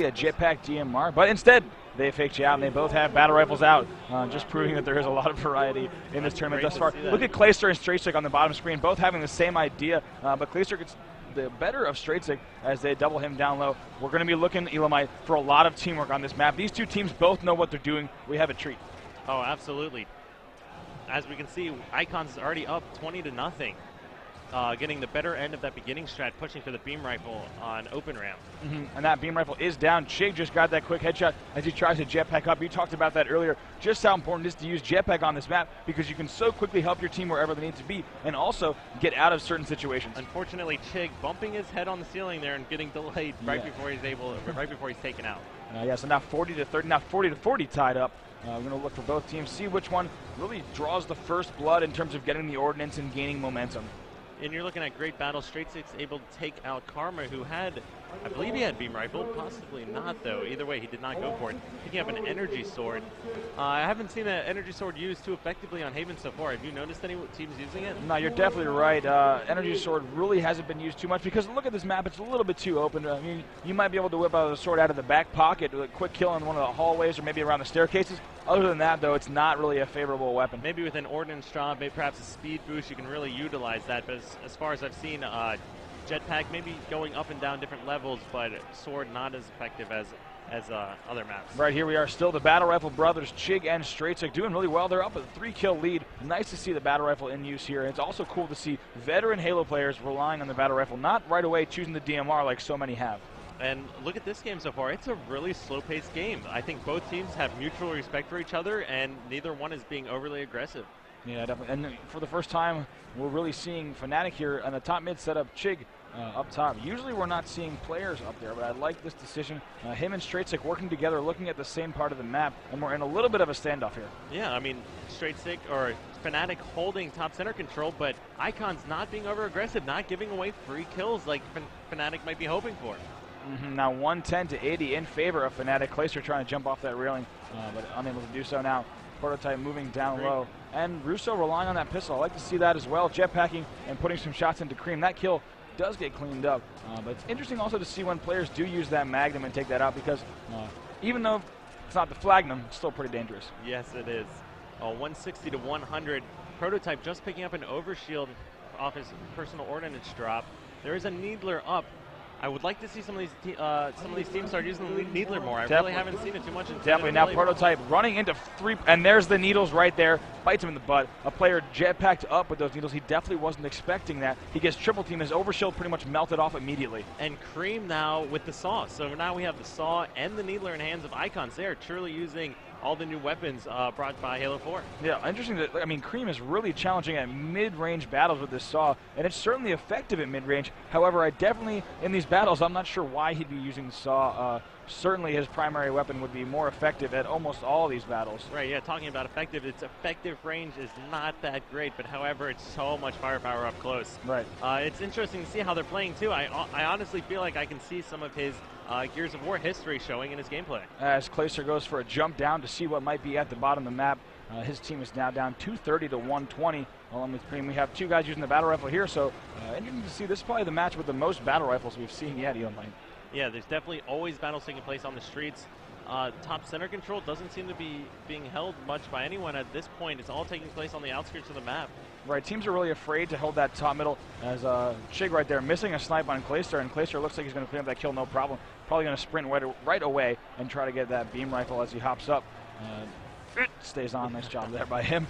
a jetpack DMR, but instead they faked you out, and they both have battle rifles out, just proving that there is a lot of variety in this tournament thus far. Look at Clayster and Straight Stick on the bottom screen, both having the same idea, but Clayster gets the better of Straight Stick as they double him down low. We're going to be looking, Elamite, for a lot of teamwork on this map. These two teams both know what they're doing. We have a treat. Oh, absolutely. As we can see, Icons is already up 20-0. Getting the better end of that beginning strat, pushing for the beam rifle on open ramp. And that beam rifle is down. Chig just got that quick headshot as he tries to jetpack up. You talked about that earlier, just how important it is to use jetpack on this map because you can so quickly help your team wherever they need to be and also get out of certain situations. Unfortunately, Chig bumping his head on the ceiling there and getting delayed right before he's taken out. So now 40-30, now 40-40 tied up. We're going to look for both teams, see which one really draws the first blood in terms of getting the ordnance and gaining momentum. And you're looking at great battle. Straight Stick's able to take out Karma, who had, I believe he had beam rifle, possibly not though. Either way, he did not go for it. Picking up an energy sword. I haven't seen an energy sword used too effectively on Haven so far. Have you noticed any teams using it? No, you're definitely right. Energy sword really hasn't been used too much because look at this map, it's a little bit too open. I mean, you might be able to whip out the sword out of the back pocket with a quick kill in one of the hallways or maybe around the staircases. Other than that, though, it's not really a favorable weapon. Maybe with an ordnance drop, maybe perhaps a speed boost, you can really utilize that. But as far as I've seen, jetpack maybe going up and down different levels, but sword not as effective as other maps. Right, here we are still the Battle Rifle brothers, Chig and Straight Stick, doing really well. They're up with a 3-kill lead. Nice to see the Battle Rifle in use here. And it's also cool to see veteran Halo players relying on the Battle Rifle, not right away choosing the DMR like so many have. And look at this game so far. It's a really slow-paced game. I think both teams have mutual respect for each other, and neither one is being overly aggressive. Yeah, definitely. And for the first time, we're really seeing Fnatic here on the top mid setup, Chig up top. Usually we're not seeing players up there, but I like this decision. Him and Straight Stick working together, looking at the same part of the map, and we're in a little bit of a standoff here. Yeah, I mean, Straight Stick or Fnatic holding top center control, but Icons not being over-aggressive, not giving away free kills like Fnatic might be hoping for. Now 110-80 in favor of Fnatic. Clayster trying to jump off that railing, but unable to do so now. Prototype moving down low. And Russo relying on that pistol. I like to see that as well. Jetpacking and putting some shots into Cream. That kill does get cleaned up. But it's interesting also to see when players do use that Magnum and take that out because even though it's not the Flagnum, it's still pretty dangerous. Yes, it is. 160-100. Prototype just picking up an overshield off his personal ordnance drop. There is a Needler up. I would like to see some of these teams start using the Needler more. I really haven't seen it too much. Definitely. Now Prototype running into 3, and there's the needles right there. Bites him in the butt. A player jetpacked up with those needles. He definitely wasn't expecting that. He gets triple team. His overshield pretty much melted off immediately. And Cream now with the Saw. So now we have the Saw and the Needler in hands of Icons. They are truly using all the new weapons brought by Halo 4. Yeah, interesting. That, I mean, Cream is really challenging at mid-range battles with this Saw, and it's certainly effective at mid-range. However, I definitely, in these battles, I'm not sure why he'd be using the Saw. Certainly his primary weapon would be more effective at almost all of these battles. Right, yeah, talking about effective, its effective range is not that great, but however, it's so much firepower up close. Right. It's interesting to see how they're playing, too. I honestly feel like I can see some of his Gears of War history showing in his gameplay. As Clayster goes for a jump down to see what might be at the bottom of the map. His team is now down 230-120. Along with Cream, we have 2 guys using the battle rifle here, so interesting to see. This is probably the match with the most battle rifles we've seen yet, Elon. Yeah, there's definitely always battles taking place on the streets. Top center control doesn't seem to be being held much by anyone at this point. It's all taking place on the outskirts of the map. Right, teams are really afraid to hold that top middle as Chig right there missing a snipe on Clayster, and Clayster looks like he's going to clean up that kill, no problem. Probably going to sprint right away and try to get that beam rifle as he hops up. Stays on, nice job there by him.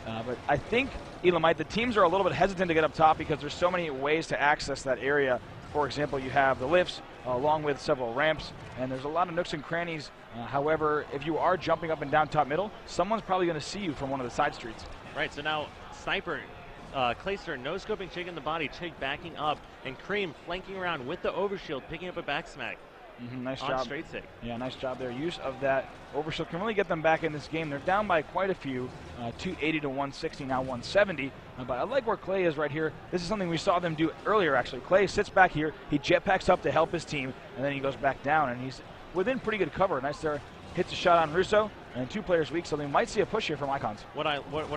But I think, Elamite, the teams are a little bit hesitant to get up top because there's so many ways to access that area. For example, you have the lifts along with several ramps, and there's a lot of nooks and crannies. However, if you are jumping up and down top middle, someone's probably going to see you from one of the side streets. Right, so now Sniper, Clayster no-scoping Chig in the body, Chig backing up, and Cream flanking around with the overshield, picking up a back smack. Nice on job. Straight Stick. Yeah, nice job there. Use of that overshield can really get them back in this game. They're down by quite a few, 280-160, now 170. But I like where Clay is right here. This is something we saw them do earlier, actually. Clay sits back here. He jetpacks up to help his team, and then he goes back down, and he's within pretty good cover. Nice there. Hits a shot on Russo, and 2 players weak, so they might see a push here from Icons. What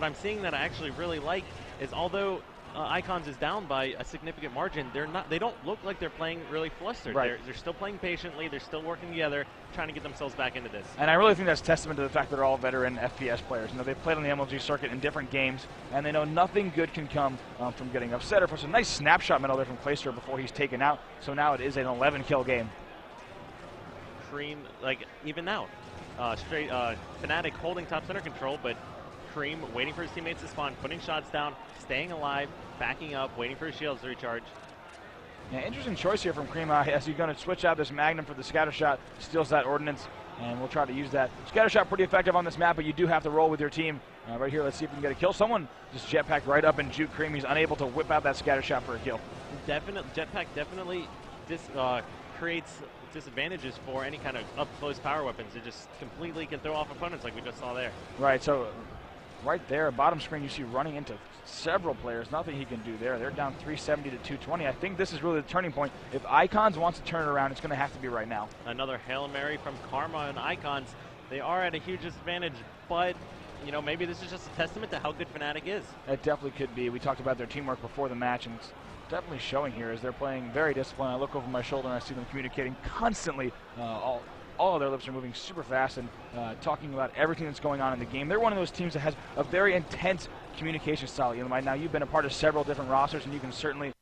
I'm seeing that I actually really like is although Icons is down by a significant margin, they don't look like they're playing really flustered. Right. They're still playing patiently. They're still working together, trying to get themselves back into this. And I really think that's testament to the fact that they're all veteran FPS players. You know, they've played on the MLG circuit in different games, and they know nothing good can come from getting upset. Or for some nice snapshot medal there from Clayster before he's taken out. So now it is an 11-kill game. Cream, like even now, straight Fnatic holding top center control, but Cream waiting for his teammates to spawn, putting shots down, staying alive, backing up, waiting for his shields to recharge. Yeah, interesting choice here from Cream as he's going to switch out this Magnum for the scatter shot, steals that ordnance, and we'll try to use that. Scatter shot pretty effective on this map, but you do have to roll with your team. Right here, let's see if we can get a kill. Someone just jetpacked right up and juke Cream. He's unable to whip out that scatter shot for a kill. Jetpack definitely creates disadvantages for any kind of up-close power weapons. It just completely can throw off opponents like we just saw there. Right, so right there, bottom screen, you see running into several players. Nothing he can do there. They're down 370 to 220. I think this is really the turning point. If Icons wants to turn it around, it's going to have to be right now. Another Hail Mary from Karma and Icons. They are at a huge disadvantage, but you know, maybe this is just a testament to how good Fnatic is. It definitely could be. We talked about their teamwork before the match, and it's definitely showing here as they're playing very disciplined. I look over my shoulder and I see them communicating constantly. All of their lips are moving super fast and talking about everything that's going on in the game. They're one of those teams that has a very intense communication style. You know, now you've been a part of several different rosters, and you can certainly